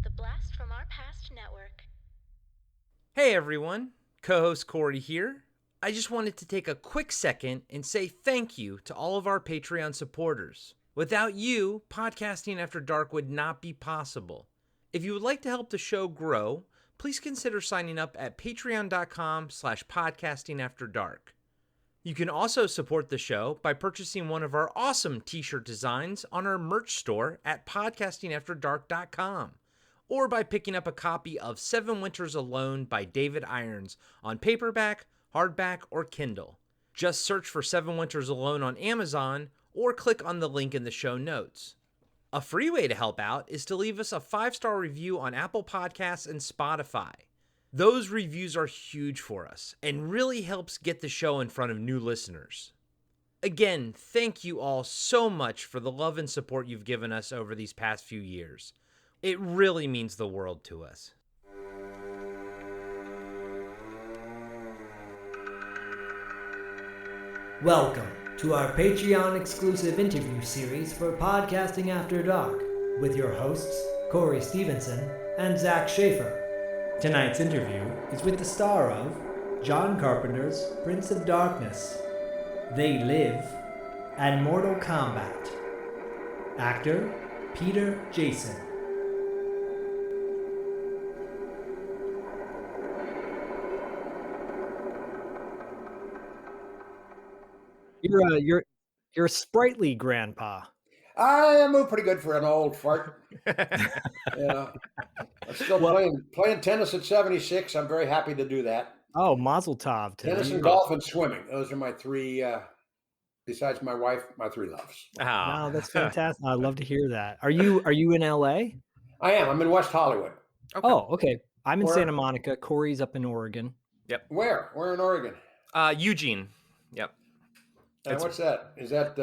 the Blast from Our Past Network. Hey everyone, co-host Corey here. I just wanted to take a quick second and say thank you to all of our Patreon supporters. Without you, Podcasting After Dark would not be possible. If you would like to help the show grow, please consider signing up at patreon.com/podcastingafterdark. You can also support the show by purchasing one of our awesome t-shirt designs on our merch store at podcastingafterdark.com, or by picking up a copy of 7 Winters Alone by David Irons on paperback, hardback, or Kindle. Just search for 7 Winters Alone on Amazon or click on the link in the show notes. A free way to help out is to leave us a 5-star review on Apple Podcasts and Spotify. Those reviews are huge for us and really helps get the show in front of new listeners. Again, thank you all so much for the love and support you've given us over these past few years. It really means the world to us. Welcome to our Patreon exclusive interview series for Podcasting After Dark with your hosts, Corey Stevenson and Zach Schaefer. Tonight's interview is with the star of John Carpenter's Prince of Darkness, They Live, and Mortal Kombat. Actor Peter Jason. You're a sprightly grandpa. I move pretty good for an old fart. Yeah, I'm still playing tennis at 76. I'm very happy to do that. Oh, Mazel Tov. Tennis and golf and swimming. Those are my three, besides my wife, my three loves. Wow, that's fantastic. I'd love to hear that. Are you in LA? I am. I'm in West Hollywood. Okay. Oh, okay. I'm in Santa Monica. Corey's up in Oregon. Yep. Where? Where in Oregon? Eugene. Yep. And what's that? Is that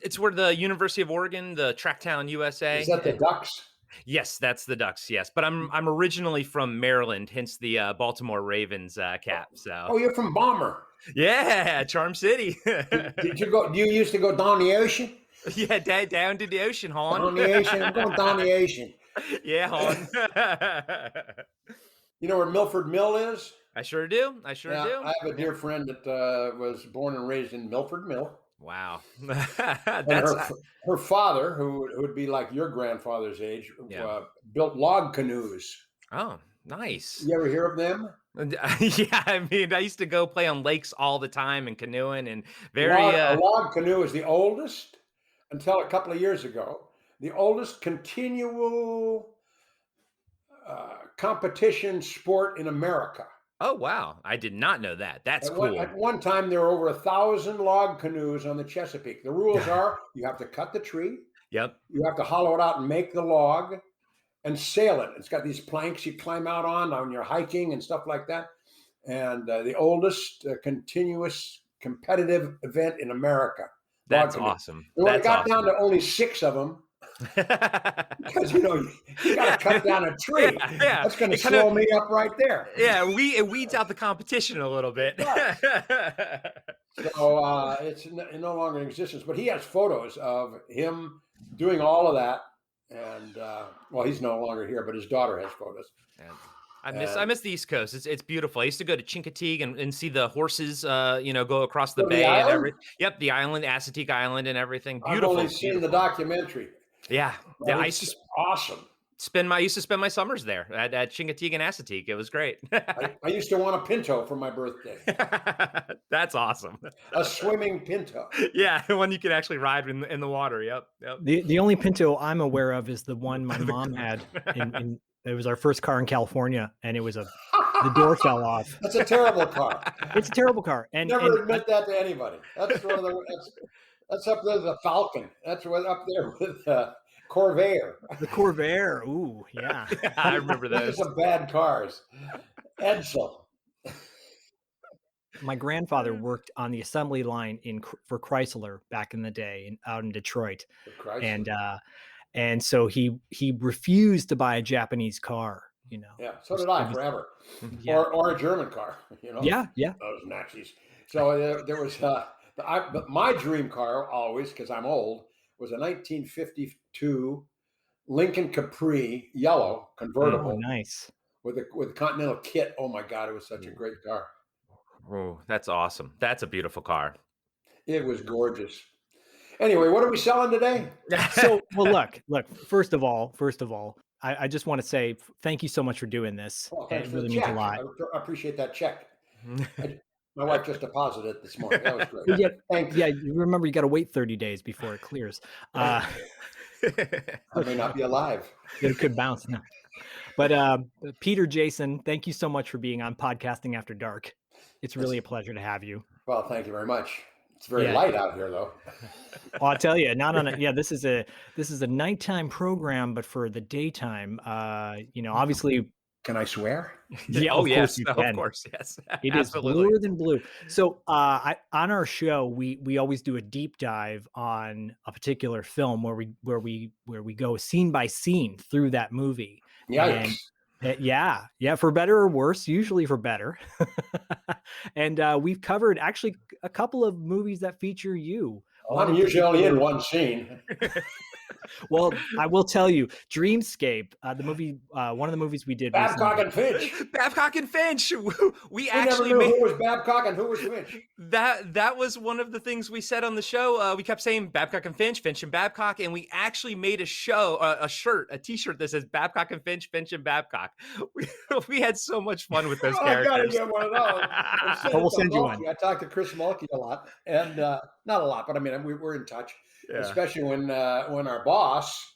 it's where the University of Oregon, the Tracktown, USA. Is that the Ducks? Yes, that's the Ducks. Yes, but I'm originally from Maryland, hence the Baltimore Ravens cap. So. Oh, you're from Bomber. Yeah, Charm City. Did you go? Do you used to go down the ocean? Yeah, down to the ocean, hon. Down the ocean. I'm going down the ocean. Yeah, hon. You know where Milford Mill is? I sure do. I do. I have a dear friend that was born and raised in Milford Mill. Wow. Her father, who would be like your grandfather's age, built log canoes. Oh, nice. You ever hear of them? Yeah, I mean, I used to go play on lakes all the time and canoeing and A log canoe is the oldest, until a couple of years ago, the oldest continual competition sport in America. Oh, wow. I did not know that. That's cool. At one time, there were over 1,000 log canoes on the Chesapeake. The rules are you have to cut the tree. Yep. You have to hollow it out and make the log and sail it. It's got these planks you climb out on when you're hiking and stuff like that. And the oldest continuous competitive event in America. That's awesome. And when it got down to only 6 of them, because you got to cut down a tree. Yeah. That's going to slow me up right there. Yeah, it weeds out the competition a little bit. Right. So it's no longer in existence. But he has photos of him doing all of that, and he's no longer here, but his daughter has photos. Yeah. I miss the East Coast. It's beautiful. I used to go to Chincoteague and see the horses, go across the bay and everything. Yep, the island, Assateague Island, and everything. Beautiful. I've only seen the documentary. Yeah, it's awesome. I used to spend my summers there at Chincoteague and Assateague. It was great. I used to want a Pinto for my birthday. That's awesome. A swimming Pinto. Yeah, one you can actually ride in the water. Yep. The only Pinto I'm aware of is the one my mom had. It was our first car in California, and it was the door fell off. That's a terrible car. It's a terrible car. And never admit that to anybody. That's one of the. That's up there, the Falcon. That's what up there with Corvair. The Corvair. Ooh, yeah. I remember those. Those are some bad cars. Edsel. My grandfather worked on the assembly line for Chrysler back in the day out in Detroit. And so he refused to buy a Japanese car, Yeah, so did I forever. Yeah. Or a German car, Yeah. Those Nazis. So there was but my dream car always, because I'm old, was a 1952 Lincoln Capri, yellow convertible. Oh, nice. With a Continental kit. Oh my God, it was such a great car. Oh, that's awesome. That's a beautiful car. It was gorgeous. Anyway, what are we selling today? So, well, look. First of all, I just want to say thank you so much for doing this. Well, It thanks for the really means a check. lot. I appreciate that check. My wife just deposited it this morning. That was great. Well, Thanks. yeah. You remember, you got to wait 30 days before it clears. I may not be alive. It could bounce. No. But Peter, Jason, thank you so much for being on Podcasting After Dark. It's really a pleasure to have you. Well, thank you very much. It's very light out here, though. Well, I'll tell you, not on a, yeah. This is a nighttime program, but for the daytime, obviously. Can I swear? Yeah. Oh, of yes. course you can. Of course. Yes. It is bluer than blue. So on our show, we always do a deep dive on a particular film where we go scene by scene through that movie. Yikes. And, yeah, for better or worse, usually for better. And we've covered actually a couple of movies that feature you. Well, I'm usually only in one scene. Well, I will tell you, Dreamscape, the movie, one of the movies we did. Babcock and Finch. Babcock and Finch. We actually never knew who was Babcock and who was Finch. That was one of the things we said on the show. We kept saying Babcock and Finch, Finch and Babcock, and we actually made a shirt, a T-shirt that says Babcock and Finch, Finch and Babcock. We had so much fun with those characters. I gotta get one of those. We'll send you one. I talked to Chris Mulkey a lot, and not a lot, but I mean we're in touch. Yeah. Especially when our boss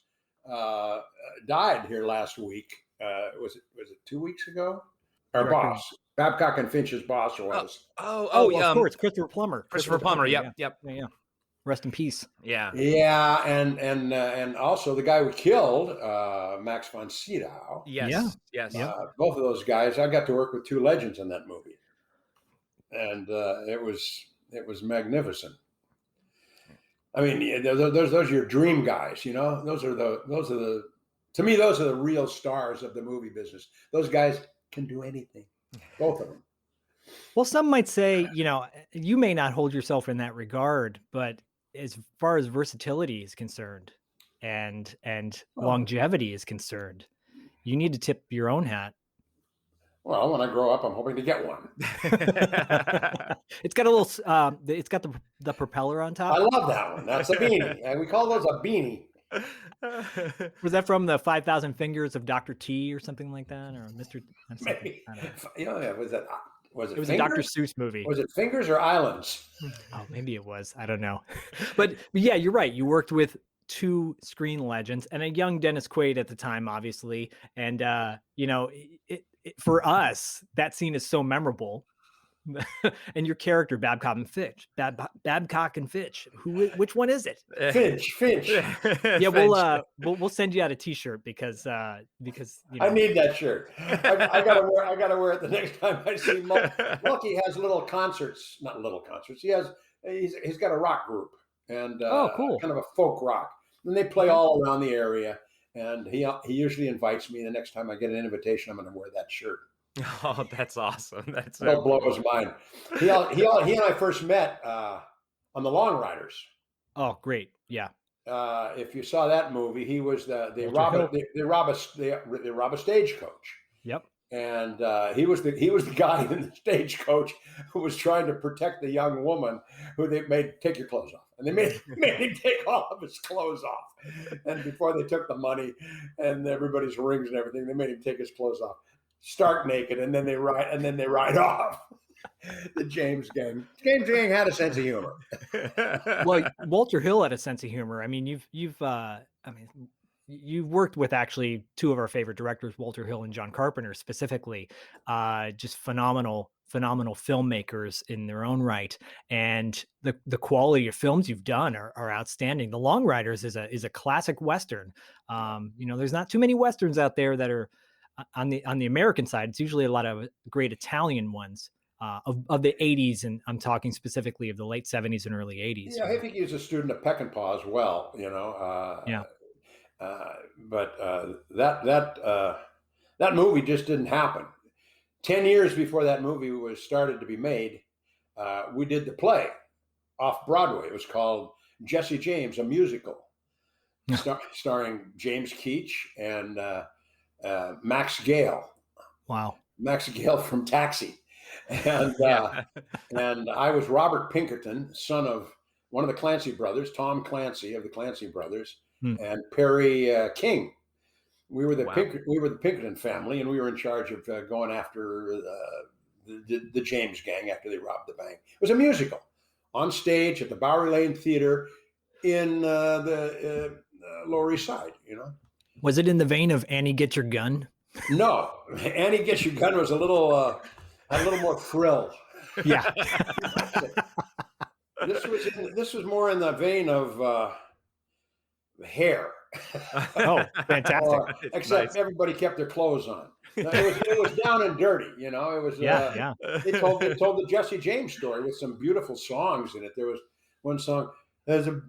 died here last week. Was it 2 weeks ago? Our boss, Babcock and Finch's boss, was. Of course, Christopher Plummer. Christopher Plummer. Yep. Yeah. Rest in peace. Yeah. Yeah, and also the guy we killed, Max von Sydow. Yes. Yes. Both of those guys. I got to work with two legends in that movie, and it was magnificent. I mean, those are your dream guys, Those are the to me, those are the real stars of the movie business. Those guys can do anything, both of them. Well, some might say, you may not hold yourself in that regard, but as far as versatility is concerned and longevity is concerned, you need to tip your own hat. Well, when I grow up, I'm hoping to get one. It's got a little. It's got the propeller on top. I love that one. That's a beanie. We call those a beanie. Was that from the 5,000 Fingers of Dr. T or something like that, or Mr. Maybe. Was it? It was a Dr. Seuss movie. Was it Fingers or Islands? Oh, maybe it was. I don't know. But yeah, you're right. You worked with two screen legends and a young Dennis Quaid at the time, obviously, and for us, that scene is so memorable. And your character, Babcock and Fitch. Babcock and Fitch. Which one is it? Finch. Yeah, we'll send you out a T-shirt because I need that shirt. I gotta wear it the next time I see Lucky has not little concerts. He's got a rock group and cool. Kind of a folk rock, and they play all around the area. And he usually invites me. The next time I get an invitation, I'm going to wear that shirt. Oh, that's awesome! It'll blow his mind. He and I first met on The Long Riders. Oh, great! Yeah. If you saw that movie, he was they rob a stagecoach. Yep. And he was the guy in the stagecoach who was trying to protect the young woman who they made take your clothes off, and they made him take all of his clothes off. And before they took the money and everybody's rings and everything, they made him take his clothes off, stark naked, and then they ride off. The James gang had a sense of humor. Well, Walter Hill had a sense of humor. I mean, you've worked with actually two of our favorite directors, Walter Hill and John Carpenter specifically, just phenomenal filmmakers in their own right. And the quality of films you've done are outstanding. The Long Riders is a classic Western. There's not too many Westerns out there that are on the American side. It's usually a lot of great Italian ones of the 80s. And I'm talking specifically of the late 70s and early 80s. Yeah, I think he was a student of Peckinpah as well, Yeah. But that movie just didn't happen. 10 years before that movie was started to be made, we did the play off Broadway. It was called Jesse James, a Musical. starring James Keach and Max Gale. Wow. Max Gale from Taxi. And Yeah. and I was Robert Pinkerton, son of one of the Clancy brothers, Tom Clancy of the Clancy brothers, and Perry King. We were the Wow. we were the Pinkerton family, and we were in charge of going after the James gang after they robbed the bank. It was a musical on stage at the Bowery Lane Theater in the Lower East Side. You know, Was it in the vein of Annie Get Your Gun? no, Annie Gets Your Gun was a little had a little more thrill. Yeah. This was more in the vein of Hair. Oh, fantastic. Except Nice. everybody kept their clothes on. It was down and dirty, you know. It was Yeah. They told the Jesse James story with some beautiful songs in it. There was one song. There's a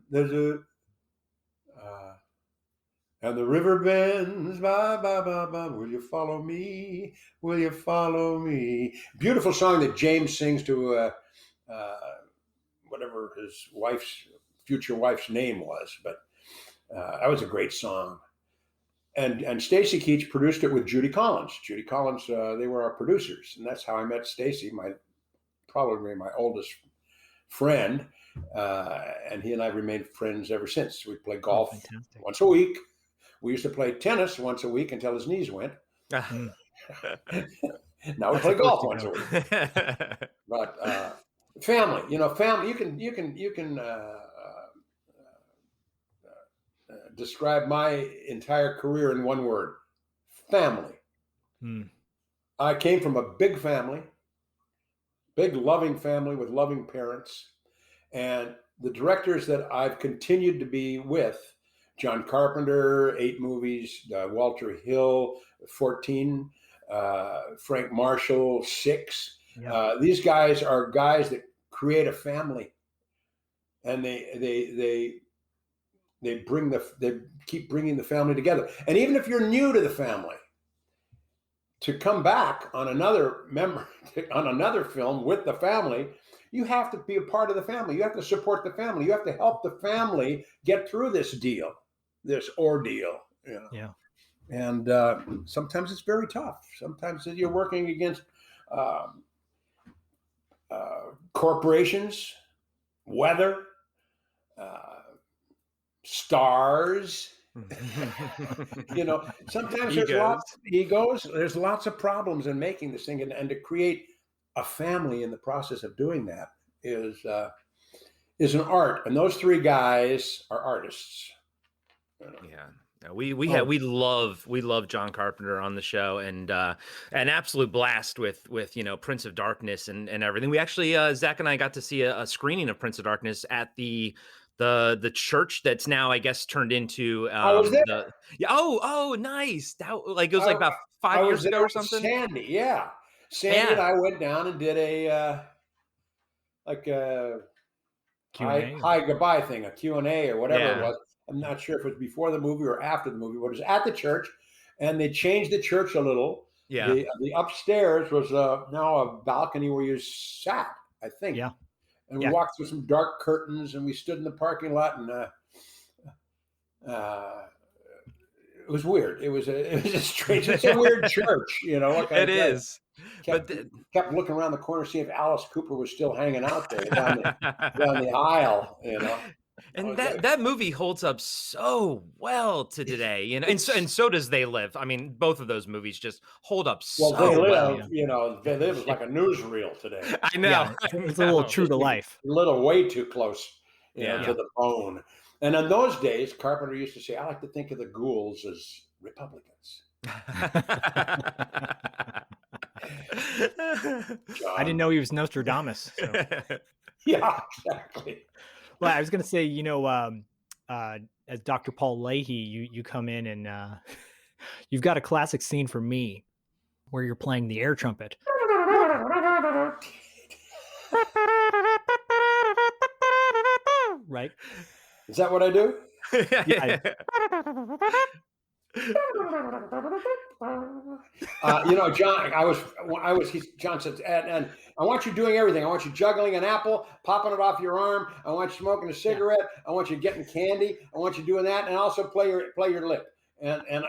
and the river bends, ba ba ba ba. Will you follow me? Will you follow me? Beautiful song that James sings to whatever his future wife's name was, but that was a great song. And Stacy Keach produced it with Judy Collins. Judy Collins, they were our producers, and that's how I met Stacy, probably my oldest friend, and he and I remained friends ever since. We play golf once a week. We used to play tennis once a week until his knees went. Now we play golf once a week. But family, family. You can describe my entire career in one word: family. I came from a big family, big loving family with loving parents, and the directors that I've continued to be with. John Carpenter, 8 movies, Walter Hill, 14, Frank Marshall, 6. Yeah. These guys are guys that create a family, and they keep bringing the family together. And even if you're new to the family, to come back on another film with the family, you have to be a part of the family. You have to support the family. You have to help the family get through this ordeal. You know? Yeah. And sometimes it's very tough. Sometimes you're working against corporations, weather, stars. Sometimes there's egos. There's lots of problems in making this thing, and to create a family in the process of doing that is an art. And those 3 guys are artists. Yeah, we love John Carpenter on the show, and an absolute blast with Prince of Darkness and everything. We actually Zach and I got to see a screening of Prince of Darkness at the church that's now, I guess, turned into I was there. Oh nice. That it was like about 5 years ago or something. Sandy and I went down and did a hi goodbye thing, a Q&A or whatever it was. I'm not sure if it was before the movie or after the movie, but it was at the church, and they changed the church a little. Yeah. The upstairs was now a balcony where you sat, I think. Yeah. And we walked through some dark curtains, and we stood in the parking lot, and it was weird. It was a strange. It's a weird church, It is. Kept looking around the corner, seeing if Alice Cooper was still hanging out there down the aisle, And that movie holds up so well to today, and so does They Live. I mean, both of those movies just hold up so well. They Live is like a newsreel today. I know. Yeah, it's a little true to life. A little way too close to the bone. And in those days, Carpenter used to say, I like to think of the ghouls as Republicans. I didn't know he was Nostradamus. So. Yeah, exactly. Well, I was going to say, as Dr. Paul Leahy, you come in and you've got a classic scene for me where you're playing the air trumpet. Right? Is that what I do? Yeah. John, John said, and I want you doing everything. I want you juggling an apple, popping it off your arm. I want you smoking a cigarette. I want you getting candy. I want you doing that, and also play your lip. And I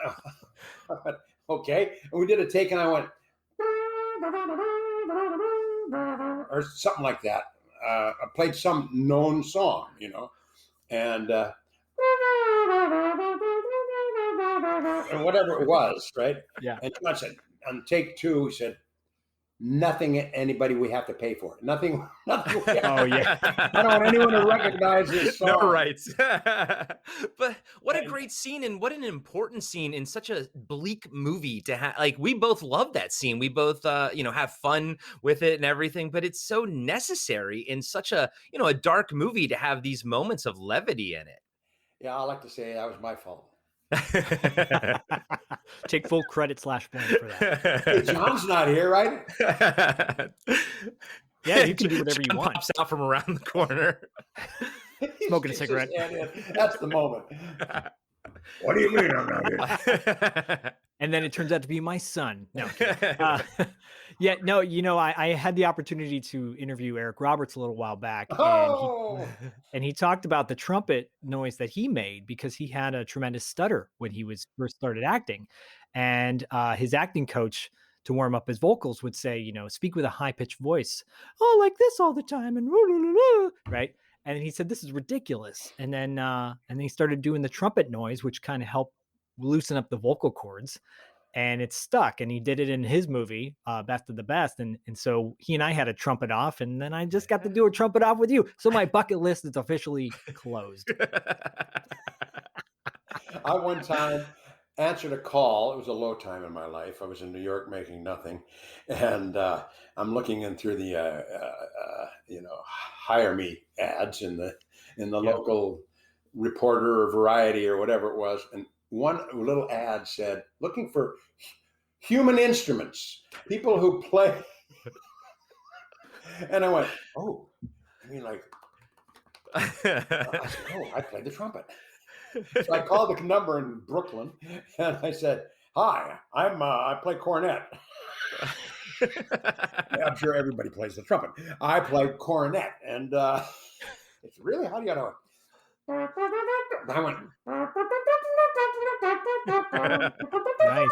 went, okay. And we did a take, and I went, or something like that. I played some known song, and whatever it was, right? Yeah. And John said, on take 2, he said, nothing anybody we have to pay for. Nothing. Oh, yeah. I don't want anyone to recognize this song. No rights. But what a great scene, and what an important scene in such a bleak movie to have. Like, we both love that scene. We both, have fun with it and everything, but it's so necessary in such a dark movie to have these moments of levity in it. Yeah, I like to say that was my fault. Take full credit / blame for that. Hey, John's not here, right? Yeah, you can do whatever you want. Pops out from around the corner, smoking a cigarette. That's the moment. What do you mean I'm not here? And then it turns out to be my son. No, I had the opportunity to interview Eric Roberts a little while back, and he talked about the trumpet noise that he made because he had a tremendous stutter when he first started acting, and his acting coach, to warm up his vocals, would say, speak with a high-pitched voice, like this all the time, and right. And he said, this is ridiculous. And then he started doing the trumpet noise, which kind of helped loosen up the vocal cords, and it stuck. And he did it in his movie, Best of the Best. And so he and I had a trumpet off, and then I just got to do a trumpet off with you. So my bucket list is officially closed. I one time answered a call. It was a low time in my life. I was in New York making nothing, and I'm looking in through the hire me ads in the local Reporter or Variety or whatever it was, and one little ad said, looking for human instruments, people who play. And I went, oh, I mean, like, I said, oh, I play the trumpet. So I called the number in Brooklyn, and I said, hi, I play cornet. I'm sure everybody plays the trumpet. I play cornet, and it's really, how do you know? I went. Nice.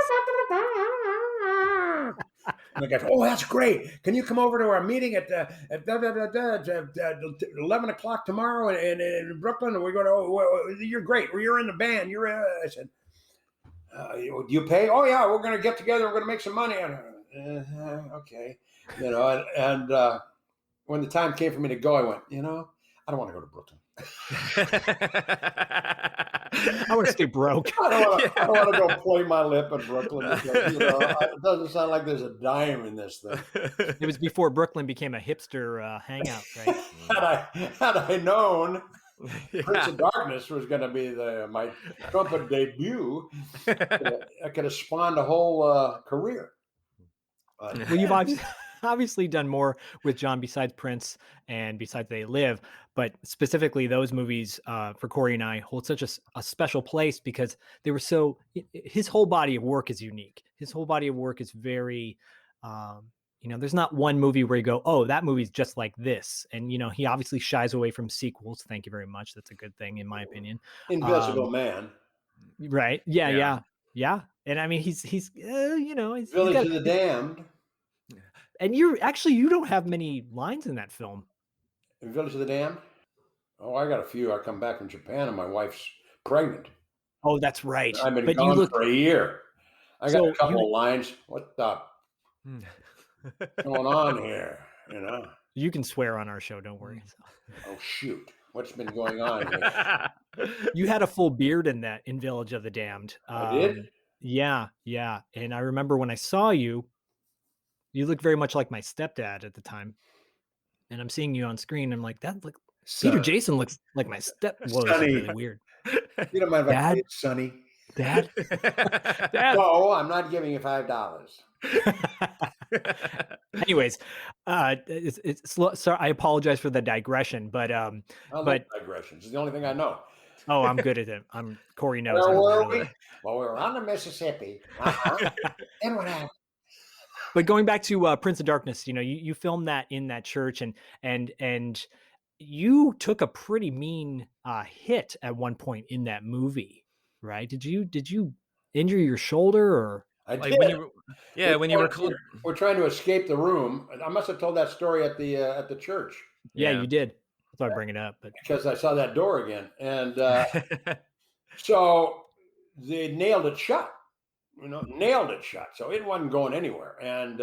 And the guy goes, oh, that's great. Can you come over to our meeting at 11 o'clock tomorrow in Brooklyn? And we go to, oh, you're great. You're in the band. I said, do you pay? Oh, yeah, we're going to get together. We're going to make some money. Okay. And when the time came for me to go, I went, I don't want to go to Brooklyn. I want to stay broke. I don't want to go play my lip in Brooklyn because, it doesn't sound like there's a dime in this thing. It was before Brooklyn became a hipster hangout, right? Had I known Prince of Darkness was going to be my trumpet debut, I could have spawned a whole career. Well, you've obviously done more with John besides Prince and besides They Live, but specifically those movies for Corey and I hold such a special place because they were his whole body of work is unique. His whole body of work is very, there's not one movie where you go, oh, that movie's just like this. And, he obviously shies away from sequels. Thank you very much. That's a good thing, in my opinion. Invisible Man. Right. Yeah. And I mean, he's Village of the Damned. And you don't have many lines in that film. In Village of the Damned? Oh, I got a few. I come back from Japan and my wife's pregnant. Oh, that's right. I've been gone for a year. I got a couple of lines. What the going on here? You can swear on our show. Don't worry. Oh, shoot. What's been going on here? You had a full beard in Village of the Damned. I did? Yeah. And I remember when I saw you, you look very much like my stepdad at the time. And I'm seeing you on screen. I'm like, Peter Jason looks like my Whoa, that's really weird. You don't mind if I call you Sonny? Dad? Dad? No, I'm not giving you $5. Anyways, sorry, I apologize for the digression, but I like digressions. It's the only thing I know. Oh, I'm good at it. Corey knows. Where I'm were really. we? Well, we were on the Mississippi. Then what happened? But going back to Prince of Darkness, you filmed that in that church, and you took a pretty mean hit at one point in that movie, right? Did you injure your shoulder or? I Like did. when you were, yeah, when you were, We're trying to escape the room. I must have told that story at the church. Yeah, Yeah. you did. That's why I bring it up. But Because I saw that door again, and so they nailed it shut. Nailed it shut. So it wasn't going anywhere. And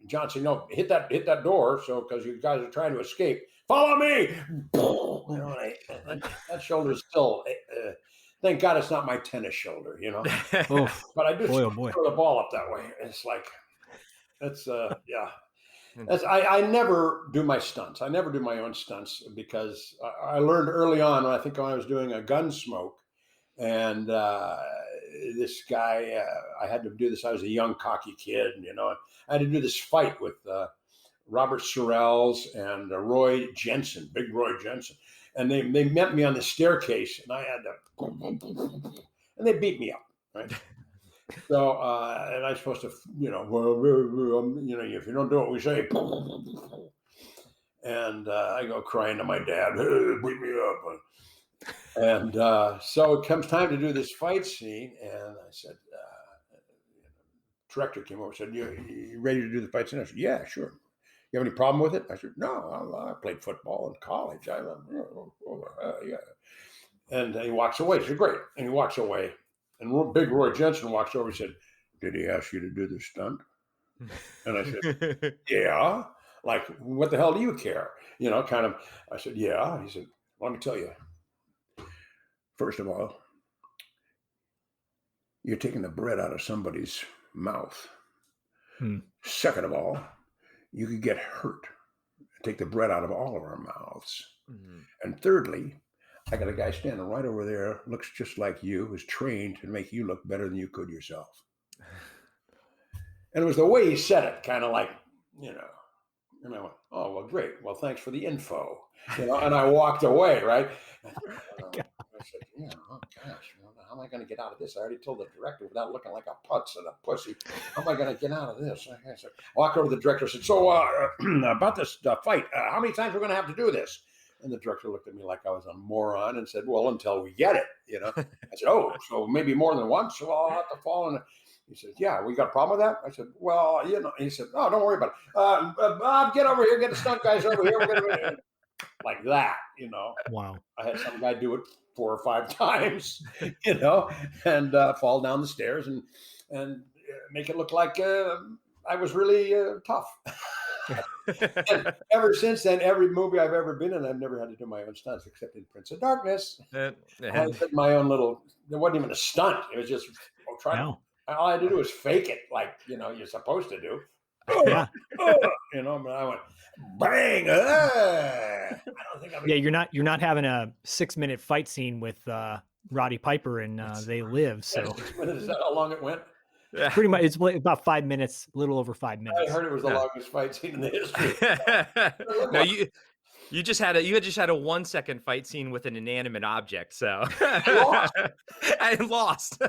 John said, "No, hit that door." So because you guys are trying to escape, follow me. That shoulder is still. Thank God it's not my tennis shoulder. oh, But I do boy, oh throw boy. the ball up that way. It's like, that's yeah. I never do my stunts. I never do my own stunts because I learned early on when I was doing a Gunsmoke, and this guy, I had to do this. I was a young cocky kid, and I had to do this fight with Robert Sorrells and Roy Jensen, Big Roy Jensen, and they met me on the staircase, and I had to, and they beat me up, right? So, and I'm supposed to, if you don't do what we say, and I go crying to my dad, "Hey, beat me up." And so it comes time to do this fight scene, and I said, director came over and said, you ready to do the fight scene? I said, yeah, sure. You have any problem with it? I said, no, I played football in college. Yeah. And he walks away. He said, great. And he walks away. And Big Roy Jensen walks over and said, did he ask you to do this stunt? And I said, yeah. Like, what the hell do you care? Kind of. I said, yeah. He said, let me tell you. First of all, you're taking the bread out of somebody's mouth. Second of all, you could get hurt. Take the bread out of all of our mouths. And thirdly, I got a guy standing right over there, looks just like you, who's trained to make you look better than you could yourself. And it was the way he said it, kind of like, and I went, oh, well, great. Well, thanks for the info. And I walked away, right? I said, oh gosh, how am I going to get out of this? I already told the director without looking like a putz and a pussy. How am I going to get out of this? I said, walk over to the director and said, so about this fight, how many times we're going to have to do this? And the director looked at me like I was a moron and said, well, until we get it, I said, oh, so maybe more than once, so I'll have to fall in. He said, yeah, we got a problem with that? I said, well, he said, no, don't worry about it. Bob, get over here, get the stunt guys over here. We're gonna like that, Wow. I had some guy do it 4 or 5 times, and fall down the stairs and make it look like I was really tough. And ever since then, every movie I've ever been in, I've never had to do my own stunts except in Prince of Darkness. I did my own little. It wasn't even a stunt. It was just all I had to do was fake it, like you're supposed to do. Yeah. But I went bang. I don't think I'm. Yeah, you're not having a 6-minute fight scene with Roddy Piper and They Live. So 6 minutes. Is that how long it went? pretty much, it's about 5 minutes, a little over 5 minutes. I heard it was the longest fight scene in the history. No, you just had a 1-second fight scene with an inanimate object, so I lost.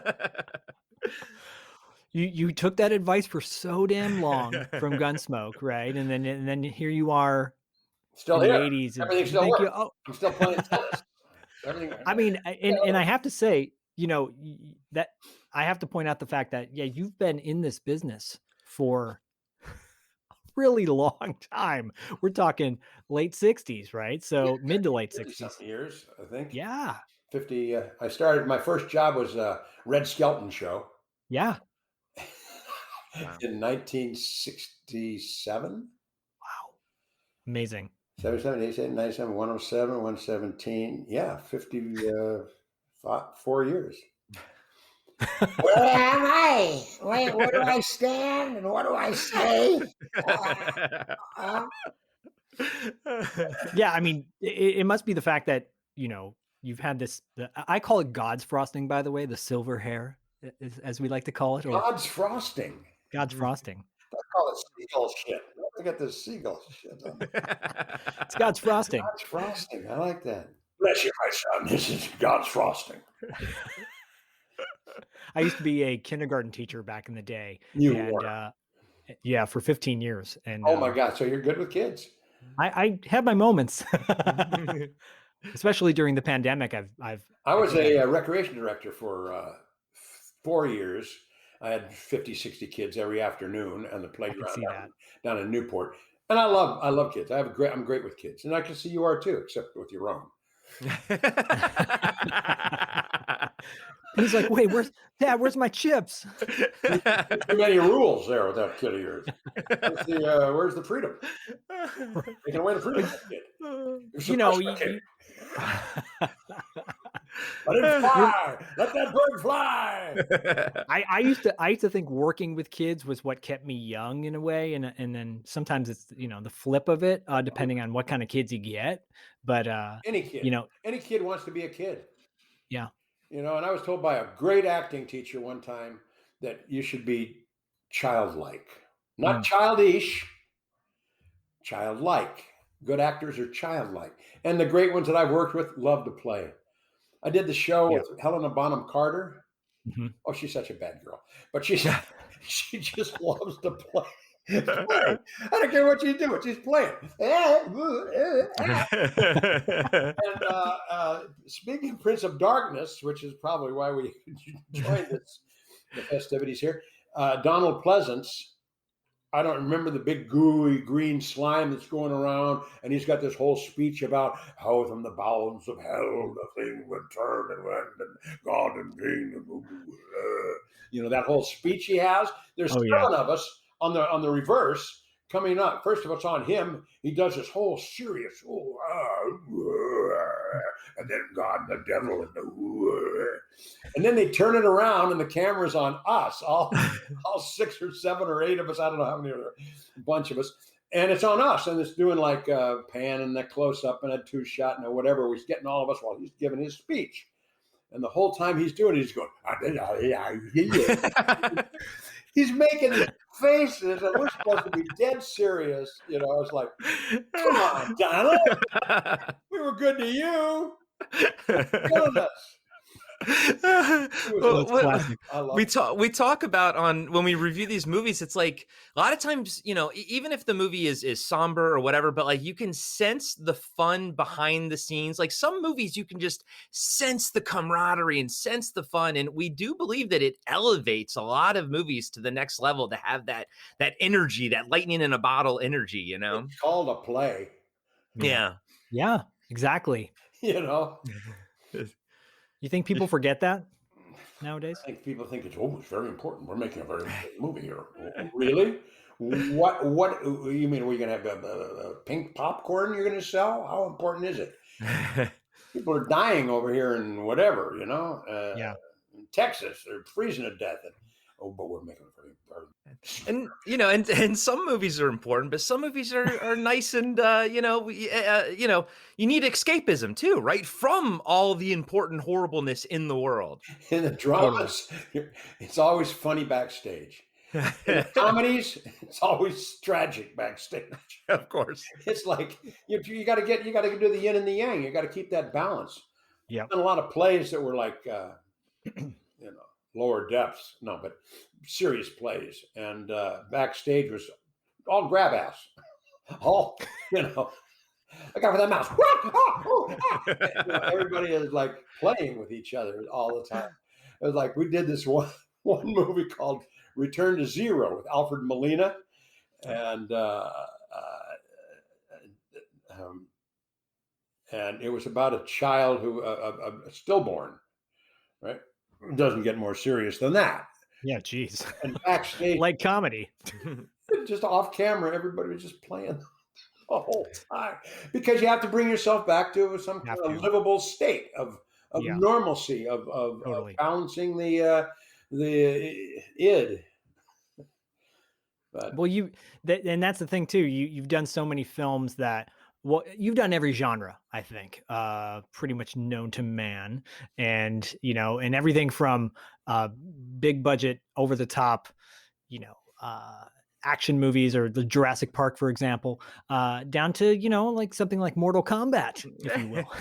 You took that advice for so damn long from Gunsmoke, right? And then here you are, Still in here. the 80s. Everything still works. I'm still playing tennis. I mean, and I have to say, that I have to point out the fact that, you've been in this business for a really long time. We're talking late 60s, right? So mid to late 60s. Years, I think. Yeah. 50. I started, my first job was Red Skelton Show. Yeah. In 1967. Wow. Amazing. 77, 87, 97, 107, 117. Yeah, 54 years. Where am I? Where do I stand? And what do I say? Yeah, I mean, it must be the fact that, you've had this, I call it God's frosting, by the way, the silver hair, as we like to call it. Or God's frosting. God's frosting. I call it seagull shit. I got this seagull shit on. It's God's frosting. God's frosting. I like that. Bless you, my son. This is God's frosting. I used to be a kindergarten teacher back in the day, You and were. yeah, for 15 years. And Oh my God! So you're good with kids? I had my moments, especially during the pandemic. I I was think a recreation director for 4 years. I had 50, 60 kids every afternoon on the I can playground see that. down in Newport. And I love kids. I'm great with kids. And I can see you are too, except with your own. He's like, wait, where's my chips? Too many rules there with that kid of yours. Where's the freedom? Taking away the freedom of that kid. You know, Kid. Let it fly. Let that bird fly. I used to think working with kids was what kept me young in a way, and then sometimes it's the flip of it, depending on what kind of kids you get. But Any kid. you know, Any kid wants to be a kid. yeah, And I was told by a great acting teacher one time that you should be childlike, not childish, childlike. Good actors are childlike. And the great ones that I've worked with love to play. I did the show Yeah. with Helena Bonham Carter. Mhm. Oh, she's such a bad girl, but she just loves to play. I don't care what she's doing; she's playing. And speaking of Prince of Darkness, which is probably why we joined the festivities here, Donald Pleasance. I don't remember the big gooey green slime that's going around, and he's got this whole speech about how from the bowels of hell the thing would turn and went and God and King and that whole speech he has. There's Oh, 7 yeah. of us on the reverse coming up. First of all, it's on him. He does this whole serious, and then God and the devil and then they turn it around and the camera's on us, all 6 or 7 or 8 of us. I don't know how many, a bunch of us. And it's on us, and it's doing like a pan and a close up and a 2-shot and whatever. He's getting all of us while he's giving his speech. And the whole time he's doing it, he's going, he's making these faces, and we're supposed to be dead serious. I was like, come on, Donald. We were good to you. Killing us. Classic. We talk about when we review these movies, it's like a lot of times, even if the movie is somber or whatever, but like you can sense the fun behind the scenes. Like some movies you can just sense the camaraderie and sense the fun, and we do believe that it elevates a lot of movies to the next level to have that energy, that lightning in a bottle energy. It's called a play. Yeah, exactly. You think people forget that nowadays? I think people think it's very important. We're making a very important movie here. Really? What you mean? Are we going to have a pink popcorn you're going to sell? How important is it? People are dying over here in whatever, Yeah. in Texas, they're freezing to death. But we're making a very and some movies are important, but some movies are nice, and you need escapism too, right? From all the important horribleness in the world. In the dramas, it's always funny backstage. In the comedies, it's always tragic backstage. Of course, it's like you got to do the yin and the yang. You got to keep that balance. Yeah, a lot of plays that were like lower depths, but serious plays, and backstage was all grab ass, all I got for that mouse. Everybody is like playing with each other all the time. It was like we did this one movie called Return to Zero with Alfred Molina, and it was about a child who a stillborn, right? It doesn't get more serious than that. Yeah, geez. And backstage, like comedy, just off camera, everybody was just playing the whole time, because you have to bring yourself back to some kind of livable state of normalcy, of totally. balancing the id. But, well, and that's the thing too. You've done so many films that. Well, you've done every genre, I think, pretty much known to man, and and everything from big budget, over the top, action movies, or the Jurassic Park, for example, down to like something like Mortal Kombat, if you will.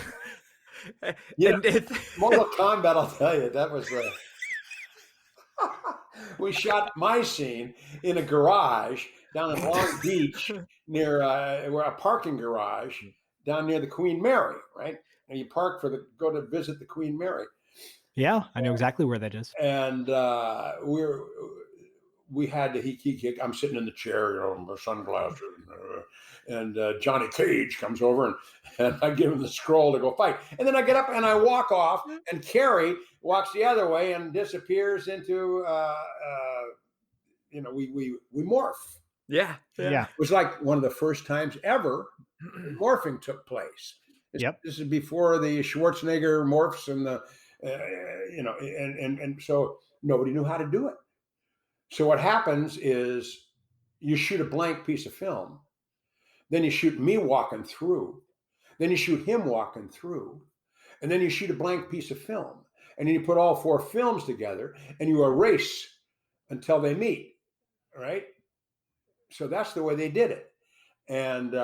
Yeah, And it, Mortal Kombat, I'll tell you, that was we shot my scene in a garage down in Long Beach near where a parking garage down near the Queen Mary, right? And you park go to visit the Queen Mary, Yeah, I know exactly where that is. and we had to I'm sitting in the chair, my sunglasses, and Johnny Cage comes over and I give him the scroll to go fight, and then I get up and I walk off, and Carrie walks the other way and disappears into we morph. yeah. Yeah. It was like one of the first times ever morphing took place. Yep. This is before the Schwarzenegger morphs and the and so nobody knew how to do it. So what happens is you shoot a blank piece of film, then you shoot me walking through, then you shoot him walking through, and then you shoot a blank piece of film, and then you put all 4 films together and you erase until they meet, right? So that's the way they did it, and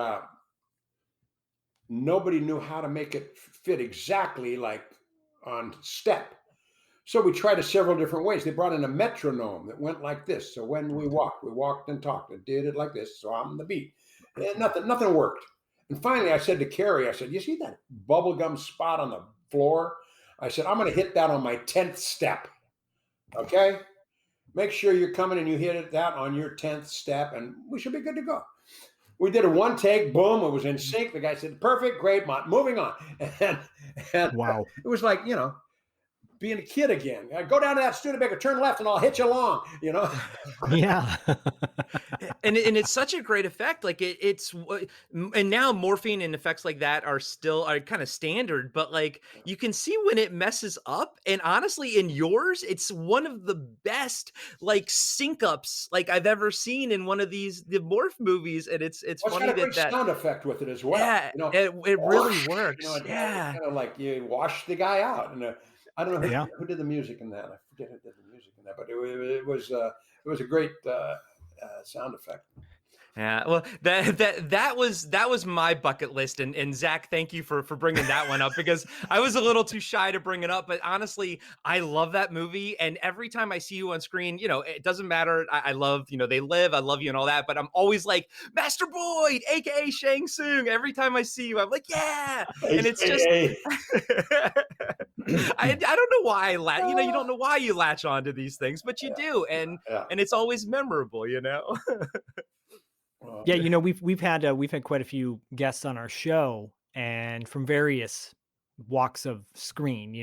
nobody knew how to make it fit exactly like on step. So we tried it several different ways. They brought in a metronome that went like this. So when we walked and talked and did it like this. So I'm the beat. And nothing worked. And finally I said to Carrie, I said, you see that bubblegum spot on the floor? I said, I'm going to hit that on my 10th step. Okay? Make sure you're coming and you hit that on your 10th step and we should be good to go. We did a 1 take, boom, it was in sync. The guy said, perfect, great, moving on. And Wow. it was like, being a kid again. Go down to that Studebaker, turn left, and I'll hit you along. Yeah. And it's such a great effect. Like it's and now morphine and effects like that are kind of standard, but like you can see when it messes up. And honestly, in yours, it's one of the best like sync ups like I've ever seen in one of the morph movies. And it's funny got a great that sound effect with it as well. Yeah, it really works. Yeah, kind of like you wash the guy out, and I don't know who did the music in that. I forget who did the music in that, but it was a great sound effect. Yeah, well, that was my bucket list, and Zach, thank you for bringing that one up because I was a little too shy to bring it up, but honestly, I love that movie, and every time I see you on screen, it doesn't matter. I love, They Live, I love you, and all that, but I'm always like Master Boyd, aka Shang Tsung. Every time I see you, I'm like, yeah, and it's just. I don't know why you don't know why you latch on to these things, but you do, and it's always memorable, Yeah, we've had quite a few guests on our show, and from various walks of screen,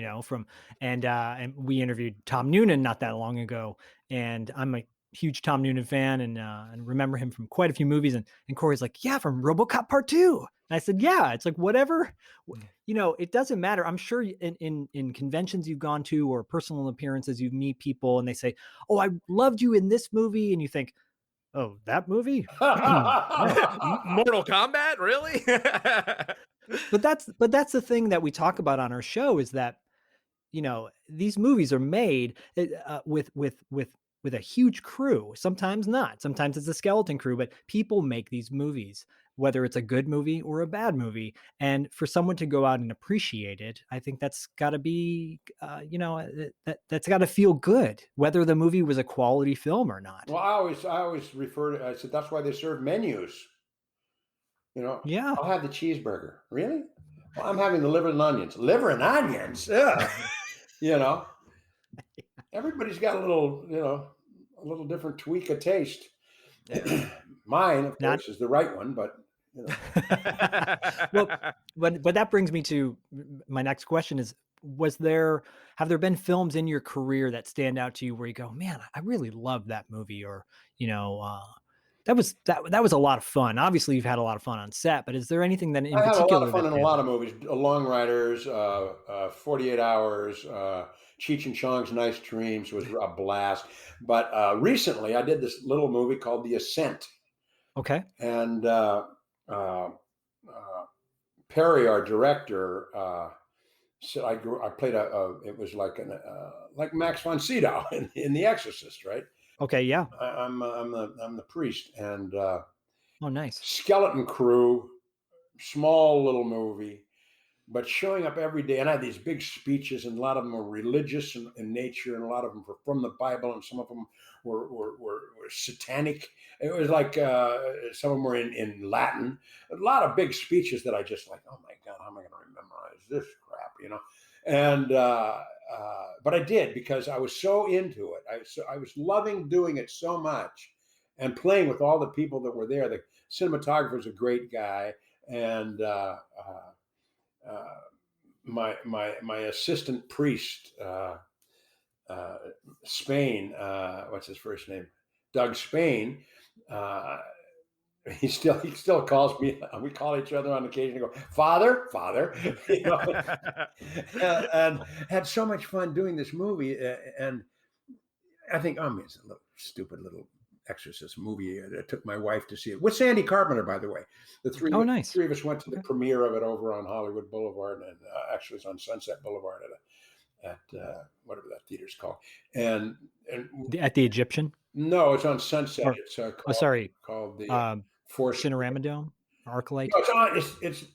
and we interviewed Tom Noonan not that long ago, and I'm a huge Tom Noonan fan, and remember him from quite a few movies, and Corey's like, yeah, from RoboCop Part 2. And I said, yeah, it's like whatever, it doesn't matter. I'm sure in conventions you've gone to or personal appearances, you meet people and they say, oh, I loved you in this movie, and you think, oh, that movie? Mortal Kombat, really? But that's the thing that we talk about on our show is that, these movies are made with a huge crew. Sometimes not. Sometimes it's a skeleton crew, but people make these movies, whether it's a good movie or a bad movie. And for someone to go out and appreciate it, I think that's got to be, that's got to feel good, whether the movie was a quality film or not. Well, I always refer to. I said that's why they serve menus. Yeah. I'll have the cheeseburger. Really? Well, I'm having the liver and onions. Liver and onions. Yeah. Everybody's got a little different tweak of taste. Yeah. Have of course, is the right one, but. Well, but that brings me to my next question: is have there been films in your career that stand out to you where you go, man, I really love that movie, or that was a lot of fun. Obviously, you've had a lot of fun on set, but is there anything that I had a lot of fun in a lot of movies? Long Riders, 48 Hours, Cheech and Chong's Nice Dreams was a blast. But recently, I did this little movie called The Ascent. Okay. And Perry, our director, said I played it was like Max von Sydow in The Exorcist, right? Okay, yeah. I'm the priest, and oh, nice. skeleton crew, small little movie, but showing up every day, and I had these big speeches, and a lot of them were religious in nature, and a lot of them were from the Bible, and some of them were satanic. It was like some of them were in Latin. A lot of big speeches that I just like, oh my God, how am I going to memorize this crap, you know? And but I did, because I was so into it. I was loving doing it so much, and playing with all the people that were there. The cinematographer is a great guy, and my assistant priest, Spain, what's his first name? Doug Spain. He still calls me. We call each other on occasion. And go, Father, you know, and had so much fun doing this movie. And I think, oh, it's a little stupid little exorcist movie. I took my wife to see it with Sandy Carpenter, by the way. The three of us went to the premiere of it over on Hollywood Boulevard, and actually it's on Sunset Boulevard at whatever that theater's called. And at the Egyptian. No, it's on Sunset. It's called the Force Cinerama Dome, ArcLight. No,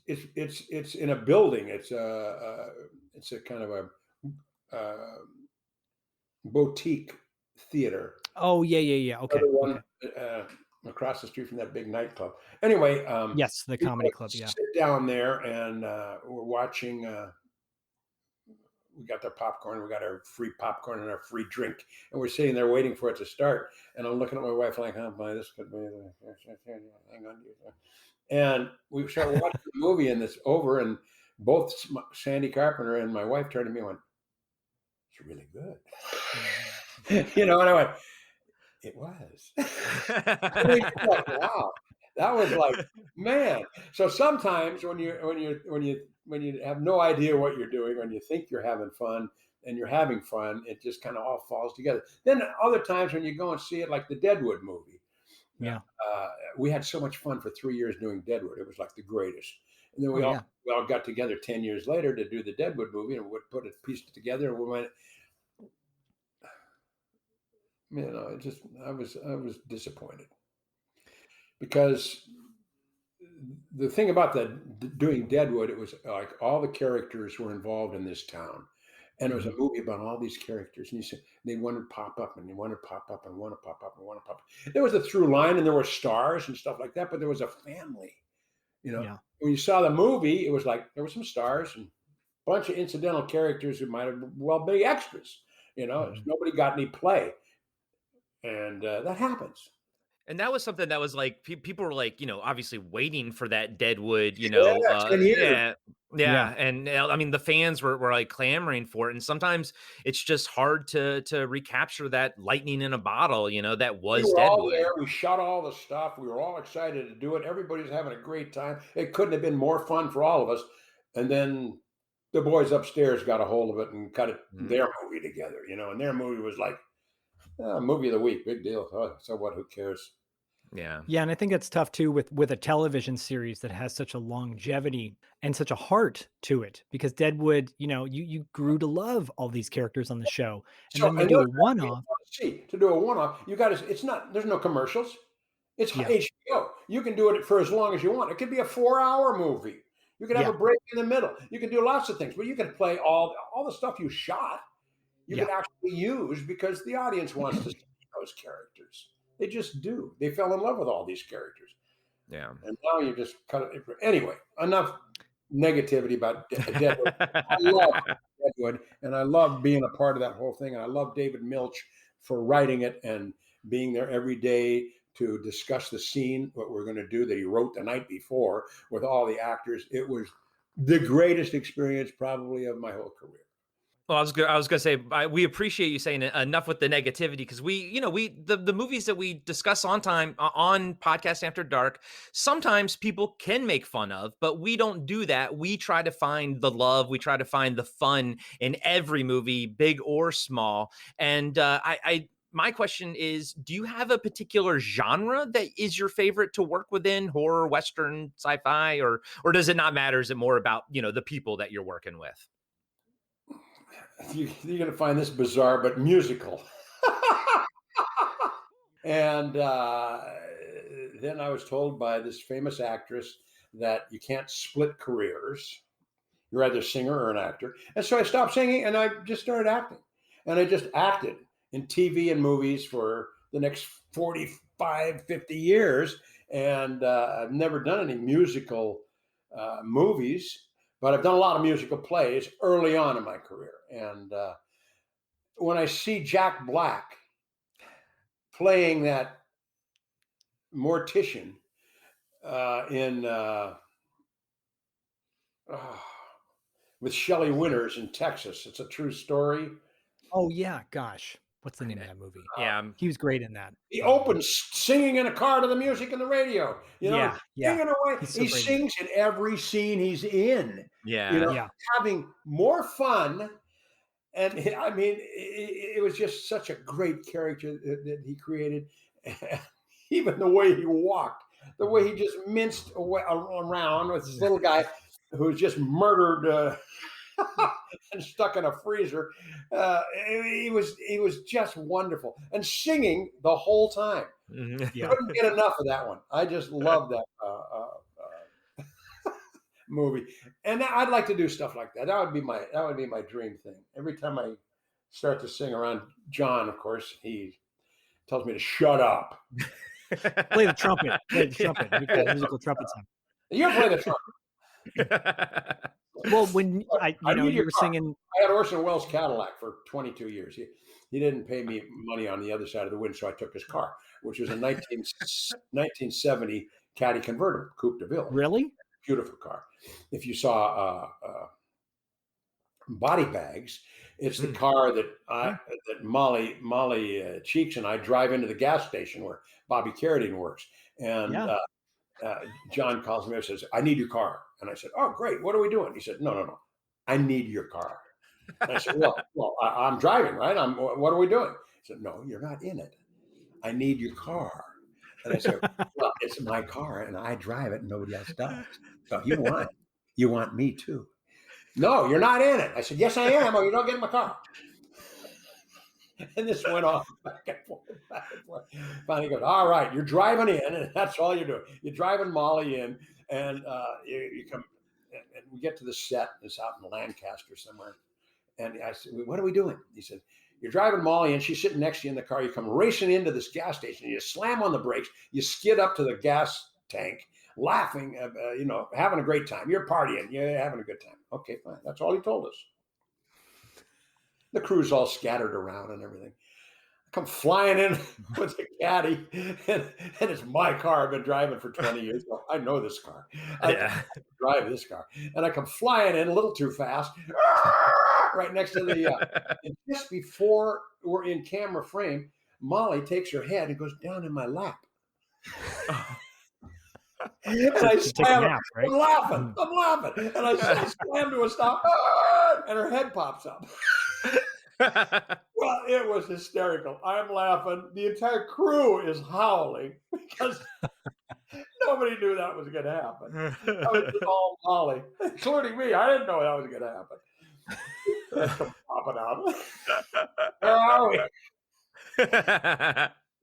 it's in a building. It's a kind of a boutique theater. Oh yeah. Okay. Across the street from that big nightclub. Anyway, yes, the comedy club. Yeah. Sit down there, and we're watching. We got their popcorn. We got our free popcorn and our free drink, and we're sitting there waiting for it to start. And I'm looking at my wife like, "Oh boy, this could be." Hang on. And we started watching the movie, and it's over. And both Sandy Carpenter and my wife turned to me and went, "It's really good," you know. And I went, "It was." I mean, like, wow, that was like, man. So sometimes when you have no idea what you're doing, when you think you're having fun and you're having fun, it just kind of all falls together. Then other times when you go and see it, like the Deadwood movie. Yeah. We had so much fun for 3 years doing Deadwood. It was like the greatest. And then we all got together 10 years later to do the Deadwood movie, and we put it pieced together, and we went, you know, I was disappointed, because the thing about doing Deadwood, it was like all the characters were involved in this town, and it was a movie about all these characters, and you said they want to pop up, and they want to pop up, and want to pop up, and want to pop up. There was a through line, and there were stars and stuff like that, but there was a family, you know. Yeah. When you saw the movie, it was like there were some stars and a bunch of incidental characters who might have well be extras, you know. Nobody got any play. And that happens. And that was something that was like, people were like, you know, obviously waiting for that Deadwood, you know. Yeah. And I mean, the fans were like clamoring for it. And sometimes it's just hard to recapture that lightning in a bottle, you know, that was Deadwood. All there. We shot all the stuff. We were all excited to do it. Everybody's having a great time. It couldn't have been more fun for all of us. And then the boys upstairs got a hold of it and cut their movie together, you know, and their movie was like, movie of the week, big deal. So what? Who cares? Yeah. And I think it's tough too with a television series that has such a longevity and such a heart to it, because Deadwood, you know, you grew to love all these characters on the show, and then you do a one-off. To do a one-off, you got to. It's not. There's no commercials. It's HBO. You can do it for as long as you want. It could be a 4-hour movie. You can have a break in the middle. You can do lots of things, but you can play all the stuff you shot. You can actually use, because the audience wants to see those characters. They just do. They fell in love with all these characters. Yeah. And now you just cut it. Anyway, enough negativity about Deadwood. I love Deadwood, and I love being a part of that whole thing. And I love David Milch for writing it and being there every day to discuss the scene, what we're going to do, that he wrote the night before with all the actors. It was the greatest experience probably of my whole career. Well, I was gonna say, we appreciate you saying enough with the negativity, because the movies that we discuss on Podcast After Dark, sometimes people can make fun of, but we don't do that. We try to find the love, we try to find the fun in every movie, big or small. And my question is, do you have a particular genre that is your favorite to work within? Horror, Western, sci-fi, or does it not matter? Is it more about, you know, the people that you're working with? You're going to find this bizarre, but musical. And then I was told by this famous actress that you can't split careers. You're either a singer or an actor. And so I stopped singing and I just started acting. And I just acted in TV and movies for the next 45, 50 years. And I've never done any musical movies, but I've done a lot of musical plays early on in my career. And when I see Jack Black playing that mortician in with Shelley Winters in Texas. It's a true story. Oh yeah, gosh, what's the name of that movie? Yeah. He was great in that. He opens singing in a car to the music and the radio. Yeah. Singing away. He's so He great. sings in every scene he's in. Yeah. Yeah. Having more fun. And I mean, it was just such a great character that he created. Even the way he walked, the way he just minced around with this little guy who was just murdered and stuck in a freezer. He was just wonderful, and singing the whole time. Yeah. Couldn't get enough of that one. I just love that movie, and I'd like to do stuff like that. That would be my dream thing. Every time I start to sing around John, of course, he tells me to shut up. Play the trumpet. Play the trumpet. Make that musical trumpet sound. You play the trumpet. Well, when you were singing, I had Orson Welles' Cadillac for 22 years. He didn't pay me money on the other side of the wind, so I took his car, which was a 1970 Caddy convertible, Coupe de Ville. Really? Beautiful car. If you saw Body Bags, it's the car that Molly Cheeks and I drive into the gas station where Bobby Carradine works. And John calls me and says, "I need your car." And I said, "Oh, great. What are we doing?" He said, No. I need your car. And I said, well, I'm driving, right? What are we doing? He said, "No, you're not in it. I need your car." And I said, "Well, it's my car and I drive it and nobody else does. So you want me too." "No, you're not in it." I said, "Yes, I am, or you don't get in my car." And this went on back and forth, back and forth. Finally, he goes, "All right, you're driving in, and that's all you're doing. You're driving Molly in, and you come, and we get to the set. It's out in Lancaster somewhere." And I said, "What are we doing?" He said, "You're driving Molly in. She's sitting next to you in the car. You come racing into this gas station. You slam on the brakes. You skid up to the gas tank, laughing, having a great time. You're partying. You're having a good time." Okay, fine. That's all he told us. The crew's all scattered around and everything. I come flying in with the caddy, and it's my car. I've been driving for 20 years. So I know this car. I drive this car. And I come flying in a little too fast, right next to the, and just before we're in camera frame, Molly takes her head and goes down in my lap. And I slam, right? I'm laughing. And I slam to a stop, and her head pops up. Well, it was hysterical. I'm laughing. The entire crew is howling because nobody knew that was going to happen. I was all Molly, including me. I didn't know that was going to happen. Popping out. Where are we?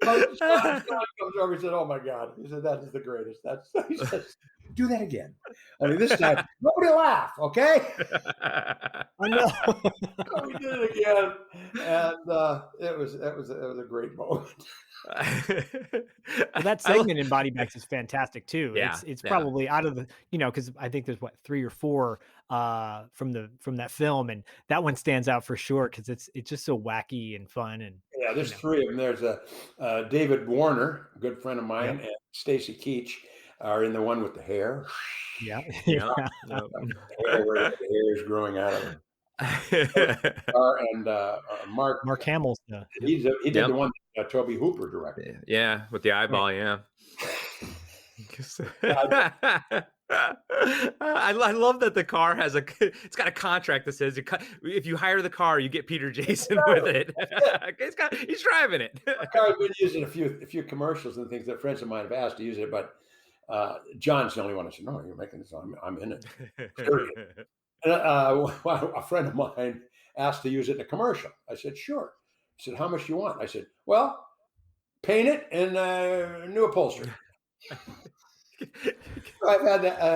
John comes over and said, "Oh my God." He said, "That is the greatest." He says, "Do that again. Only this time, nobody laugh, okay?" I know. So we did it again, and it was a great moment. Well, that segment in Body Bags is fantastic too. Yeah, it's probably out of the, because I think there's 3 or 4 from that film, and that one stands out for sure because it's just so wacky and fun. And yeah, there's 3 of them. There's David Warner, a good friend of mine, and Stacy Keach are in the one with the hair. Yeah. The hair is growing out of him. And Mark Hamill's he did the one that Toby Hooper directed. Yeah, with the eyeball. Yeah. I love that the car has it's got a contract that says if you hire the car, you get Peter Jason with it. He's driving it. The car's been used in a few commercials and things that friends of mine have asked to use it, but John's the only one that said, "No, you're making this. I'm in it." And a friend of mine asked to use it in a commercial. I said, "Sure." He said, "How much do you want?" I said, "Well, paint it and new upholstery." I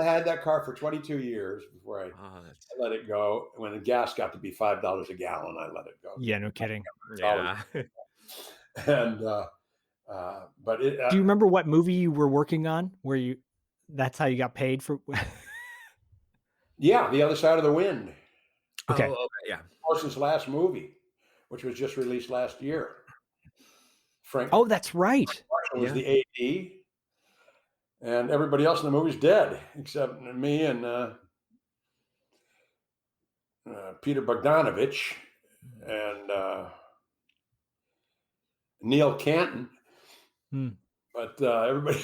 had that car for 22 years before I that's, let it go. When the gas got to be $5 a gallon, I let it go. Yeah, no kidding. yeah. And but it, Do you remember what movie you were working on where that's how you got paid for? yeah, The Other Side of the Wind. Okay. Oh, okay, yeah. Orson's last movie, which was just released last year. Frank Oh, that's right. Marshall was the AD, and everybody else in the movie's dead except me and Peter Bogdanovich and Neil Canton. But everybody.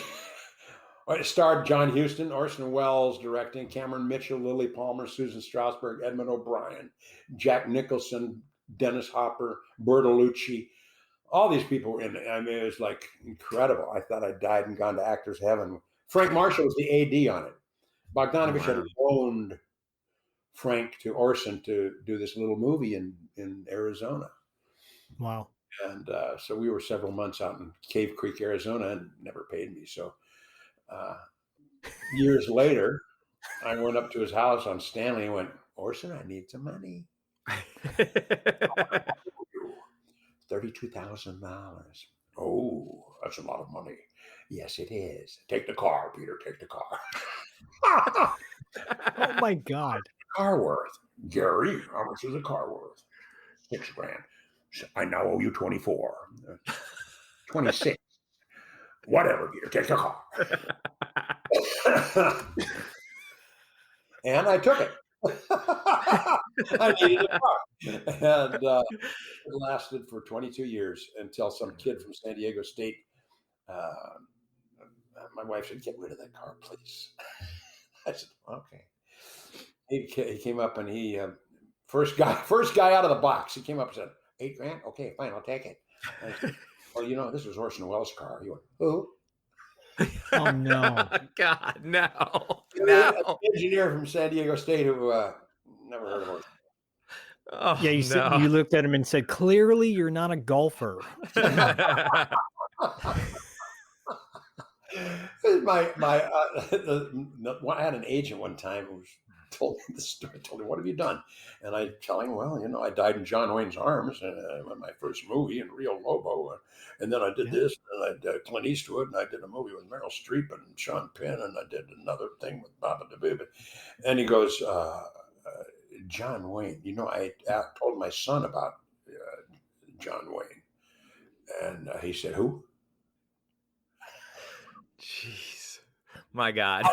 It starred John Huston, Orson Welles directing, Cameron Mitchell, Lily Palmer, Susan Strasberg, Edmund O'Brien, Jack Nicholson, Dennis Hopper, Bertolucci. All these people were in it. I mean, it was like incredible. I thought I died and gone to actors' heaven. Frank Marshall was the AD on it. Bogdanovich had loaned Frank to Orson to do this little movie in Arizona. Wow. And so we were several months out in Cave Creek, Arizona, and never paid me. So years later, I went up to his house on Stanley and went, Orson, I need some money. $32,000. Oh, that's a lot of money. Yes, it is. Take the car, Peter. Take the car. Oh my God. Car worth. Gary, how much is a car worth? $6,000. I now owe you 24. 26. Whatever, Peter. Take the car. And I took it. I needed a car. And it lasted for 22 years until some kid from San Diego State, my wife said, get rid of that car, please. I said, okay. He came up and he, first guy out of the box, he came up and said, $8,000? Okay, fine, I'll take it. I said, well, this was Orson Welles' car. He went, who? Oh no. God, no. An engineer from San Diego State who never heard of Orson. Oh, Yeah, you looked at him and said, clearly you're not a golfer. I had an agent one time who told me the story. I told him, what have you done? And I tell him, well, I died in John Wayne's arms in my first movie in Rio Lobo. And then I did this, and I did Clint Eastwood, and I did a movie with Meryl Streep and Sean Penn, and I did another thing with Baba DeVive. And he goes, John Wayne, I told my son about John Wayne. And he said, who? Jeez. My God.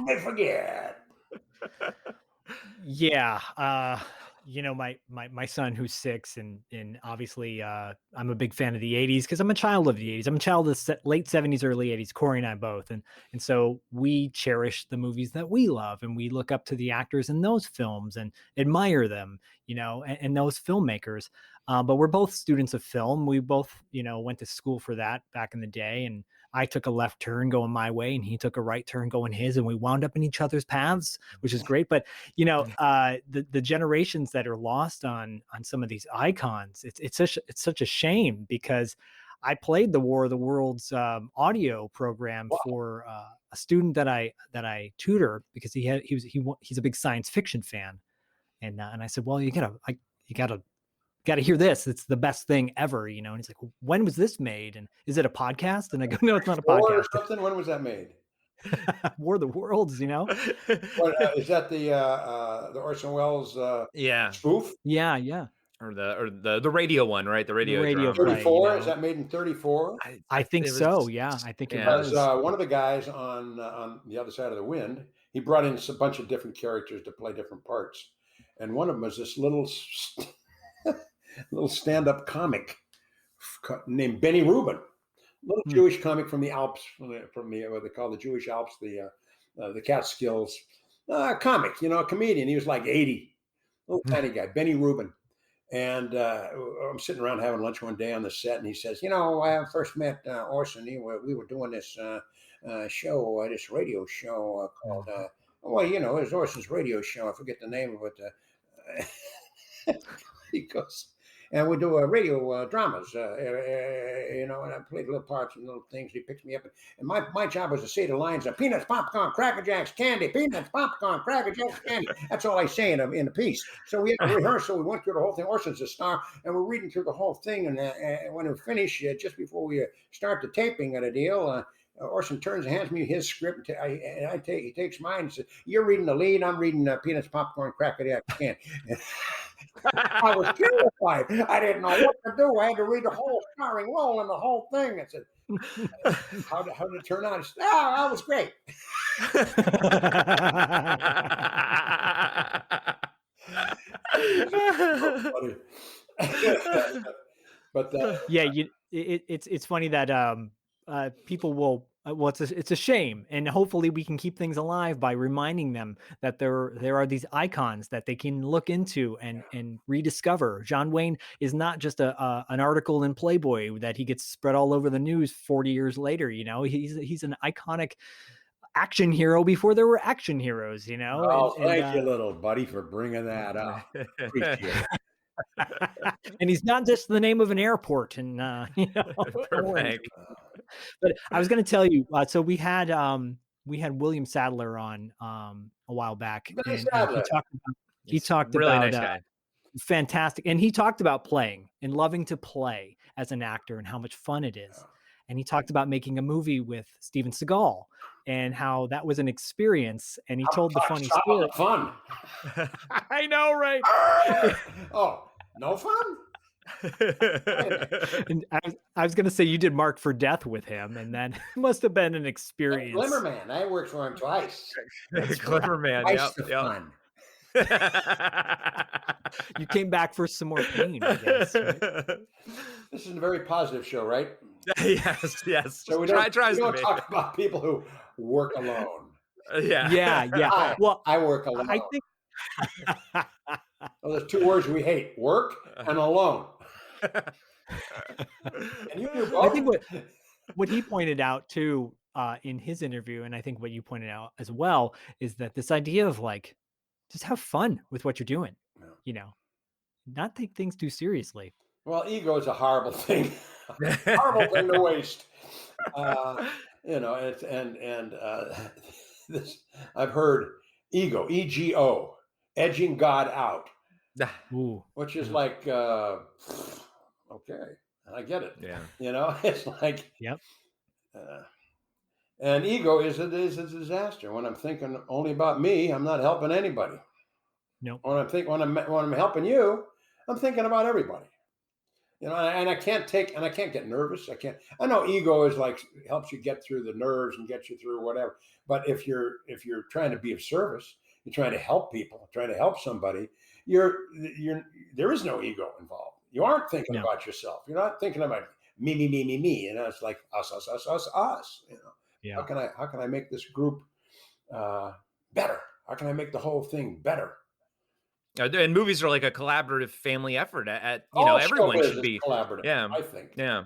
I forget. Yeah. My son who's 6 and obviously I'm a big fan of the 80s because I'm a child of the 80s. I'm a child of the late 70s, early 80s, Corey and I both. And so we cherish the movies that we love and we look up to the actors in those films and admire them, and those filmmakers. But we're both students of film. We both, went to school for that back in the day. And I took a left turn going my way and he took a right turn going his, and we wound up in each other's paths, which is great. But, the generations that are lost on some of these icons, it's such a shame because I played the War of the Worlds audio program for a student that I tutor because he's a big science fiction fan. And I said, well, you gotta hear this. It's the best thing ever, And he's like, when was this made? And is it a podcast? And I go, no, it's not a podcast. Or something. When was that made? War of the Worlds, Is that the Orson Welles spoof? Yeah. Or the radio one, right? The radio drama. 34? Is that made in 34? I think so. Yeah, I think it was. One of the guys on The Other Side of the Wind, he brought in a bunch of different characters to play different parts, and one of them was this little stand-up comic named Benny Rubin, little Jewish comic from the Alps, from what they call the Jewish Alps, the Catskills comic, a comedian. He was like 80, little tiny guy, Benny Rubin. And I'm sitting around having lunch one day on the set, and he says, I first met Orson. We were doing this show, this radio show called, it was Orson's radio show. I forget the name of it. He goes, and we do radio dramas, you know, and I played little parts and little things. He picks me up, and my job was to say the lines of peanuts, popcorn, Cracker Jacks, candy, peanuts, popcorn, Cracker Jacks, candy. That's all I say in the piece. So we had to rehearse. So we went through the whole thing. Orson's a star, and we're reading through the whole thing. And when we finish, just before we start the taping of the deal, Orson turns and hands me his script. He takes mine and says, "You're reading the lead. I'm reading peanuts, popcorn, Cracker Jacks, candy." I was terrified. I didn't know what to do. I had to read the whole starring role and the whole thing. I said, how did it turn out? He said, "Oh, that was great." But yeah, it's funny that people will. Well, it's a shame, and hopefully we can keep things alive by reminding them that there are these icons that they can look into and rediscover. John Wayne is not just an article in Playboy that he gets spread all over the news 40 years later. You know, he's an iconic action hero before there were action heroes. You know. Oh, thank you, little buddy, for bringing that up. Appreciate it. And he's not just the name of an airport, and you know. Perfect. But I was going to tell you. So we had William Sadler on a while back, and he talked really about nice guy. Fantastic, and he talked about playing and loving to play as an actor and how much fun it is. And he talked about making a movie with Steven Seagal and how that was an experience. And he told the funny story. Fun. I know, right? Oh, no fun. And I was going to say you did Mark for Death with him, and then it must have been an experience. Glimmerman, I worked for him twice. Glimmerman, yep. You came back for some more pain, I guess. Right? This is a very positive show, right? Yes. So we don't talk about people who work alone. Yeah. Well, I work alone. I think well, there's two words we hate: work and alone. And you do both. I think what he pointed out too in his interview, and I think what you pointed out as well, is that this idea of like just have fun with what you're doing. Yeah. You know, not take things too seriously. Well, ego is a horrible thing. Horrible thing to waste. You know, this I've heard ego, EGO, edging God out. Ooh. Which is like, okay, I get it. Yeah. You know, it's like, yep. And ego is a disaster. When I'm thinking only about me, I'm not helping anybody. No. When I'm helping you, I'm thinking about everybody. You know, and I can't get nervous. I know ego is like helps you get through the nerves and get you through whatever. But if you're trying to be of service, you're trying to help people, trying to help somebody, there is no ego involved. You aren't thinking about yourself. You're not thinking about me. You know, it's like us. You know, yeah. How can I make this group better? How can I make the whole thing better? And movies are like a collaborative family effort. Everyone should be collaborative. Yeah, I think. Yeah.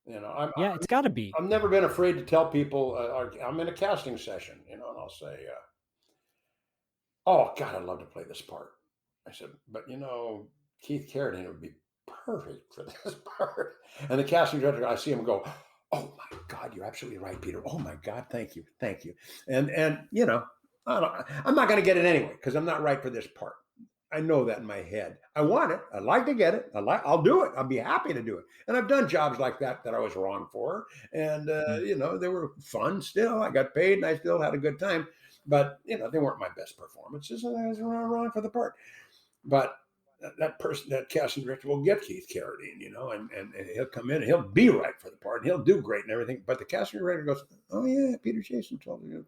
You know, it's got to be. I've never been afraid to tell people I'm in a casting session. You know, and I'll say, "Oh God, I'd love to play this part." I said, "But you know, Keith Carradine would be perfect for this part." And the casting director, I see him go, "Oh my God, you're absolutely right, Peter. Oh my God, thank you." And you know, I'm not going to get it anyway because I'm not right for this part. I know that in my head. I want it. I'd like to get it. I'll do it. I'll be happy to do it. And I've done jobs like that I was wrong for. And, you know, they were fun still. I got paid and I still had a good time. But, you know, they weren't my best performances. And I was wrong for the part. But that casting director will get Keith Carradine, you know, and he'll come in and he'll be right for the part and he'll do great and everything. But the casting director goes, "Oh, yeah, Peter Jason told me."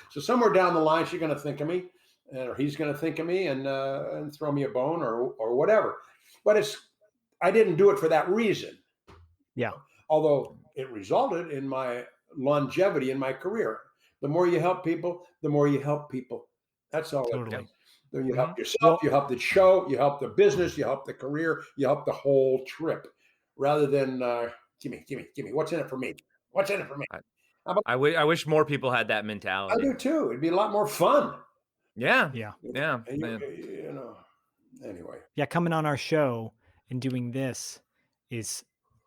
So somewhere down the line, she's going to think of me. Or he's going to think of me and throw me a bone or whatever. But I didn't do it for that reason. Yeah. Although it resulted in my longevity in my career. The more you help people, the more you help people. That's all. Totally. Then you help yourself, you help the show, you help the business, you help the career, you help the whole trip. Rather than give me. What's in it for me? What's in it for me? I wish more people had that mentality. I do too. It'd be a lot more fun. Yeah. And you know, Anyway, Yeah, coming on our show and doing this is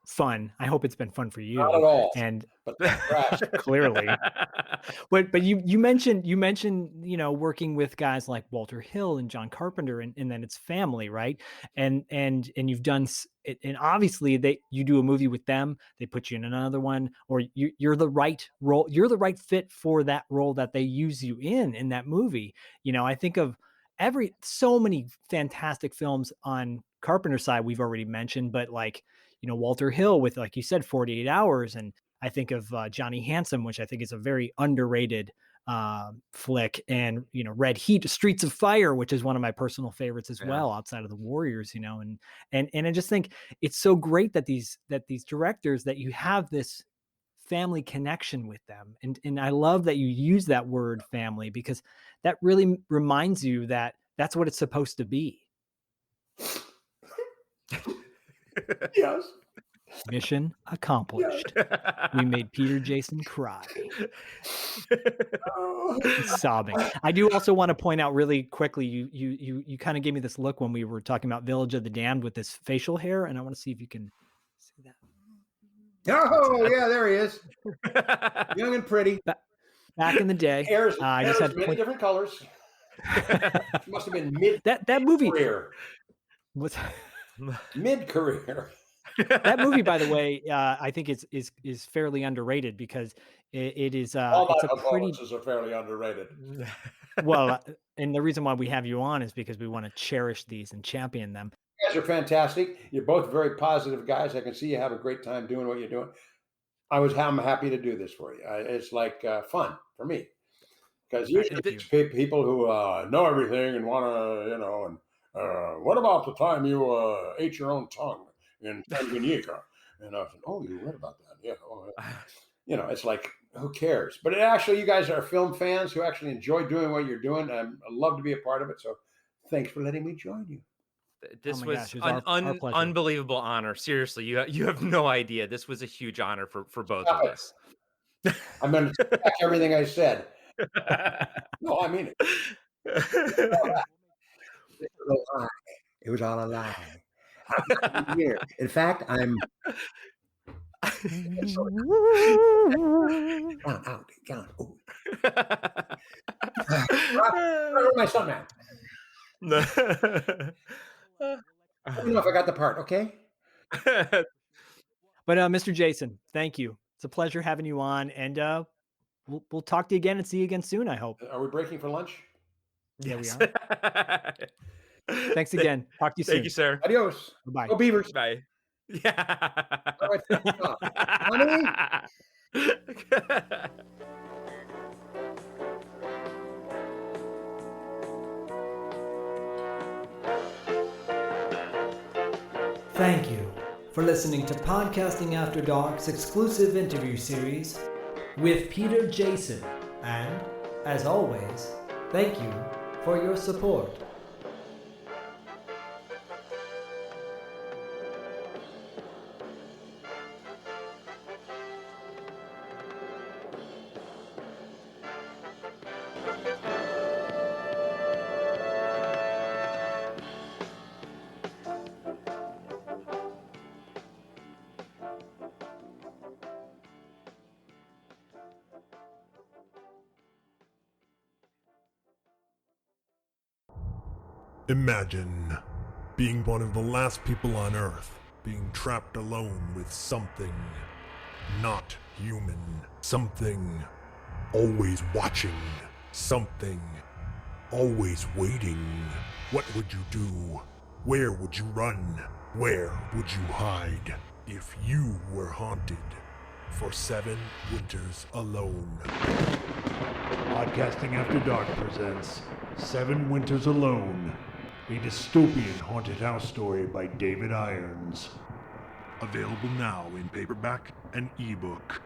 fun. I hope it's been fun for you. not at all. And But crash. clearly, but you mentioned working with guys like Walter Hill and John Carpenter, and then it's family, right? And you've done and obviously you do a movie with them, they put you in another one, or you're the right role, you're the right fit for that role that they use you in that movie. I think of so many fantastic films on Carpenter's side we've already mentioned, but Walter Hill with, like you said, 48 Hours, and I think of Johnny Handsome, which I think is a very underrated flick, and Red Heat, Streets of Fire, which is one of my personal favorites as well, outside of the Warriors. And I just think it's so great that these directors, that you have this family connection with them, and I love that you use that word family, because that really reminds you that that's what it's supposed to be. Yes. Mission accomplished. We made Peter Jason cry. He's sobbing. I do also want to point out really quickly, you kind of gave me this look when we were talking about Village of the Damned with this facial hair, and I want to see if you can see that. Oh, yeah, there he is. Young and pretty. Back in the day. I just had many different colors. Must have been mid that movie career. Was mid-career. That movie, by the way, I think is fairly underrated, because it is all it's my a pretty performances are fairly underrated. Well, and the reason why we have you on is because we want to cherish these and champion them. You guys are fantastic. You're both very positive guys. I can see you have a great time doing what you're doing. I'm happy to do this for you. It's like fun for me, because usually it's people who know everything and want to, and what about the time you ate your own tongue in Tanganyika? And I said, oh, you read about that? Yeah. Oh, yeah. It's like, who cares? But actually, you guys are film fans who actually enjoy doing what you're doing. I love to be a part of it. So thanks for letting me join you. This was an unbelievable honor. Seriously, you have no idea. This was a huge honor for both of us. I'm going to check everything I said. No, I mean it. It was all a lie. Here. In fact, I'm count. Oh. My son, man. I don't know if I got the part. Okay. But Mr. Jason, thank you. It's a pleasure having you on, and we'll talk to you again and see you again soon, I hope. Are we breaking for lunch? Yeah, we are. Thanks again. Talk to you soon. Thank you, sir. Adios. Bye. Go Beavers. Bye. Yeah. Honey? Thank you for listening to Podcasting After Dark's exclusive interview series with Peter Jason, and, as always, thank you for your support. Imagine being one of the last people on Earth, being trapped alone with something not human, something always watching, something always waiting. What would you do? Where would you run? Where would you hide if you were haunted for 7 winters alone? Podcasting After Dark presents 7 Winters Alone, a dystopian haunted house story by David Irons. Available now in paperback and ebook.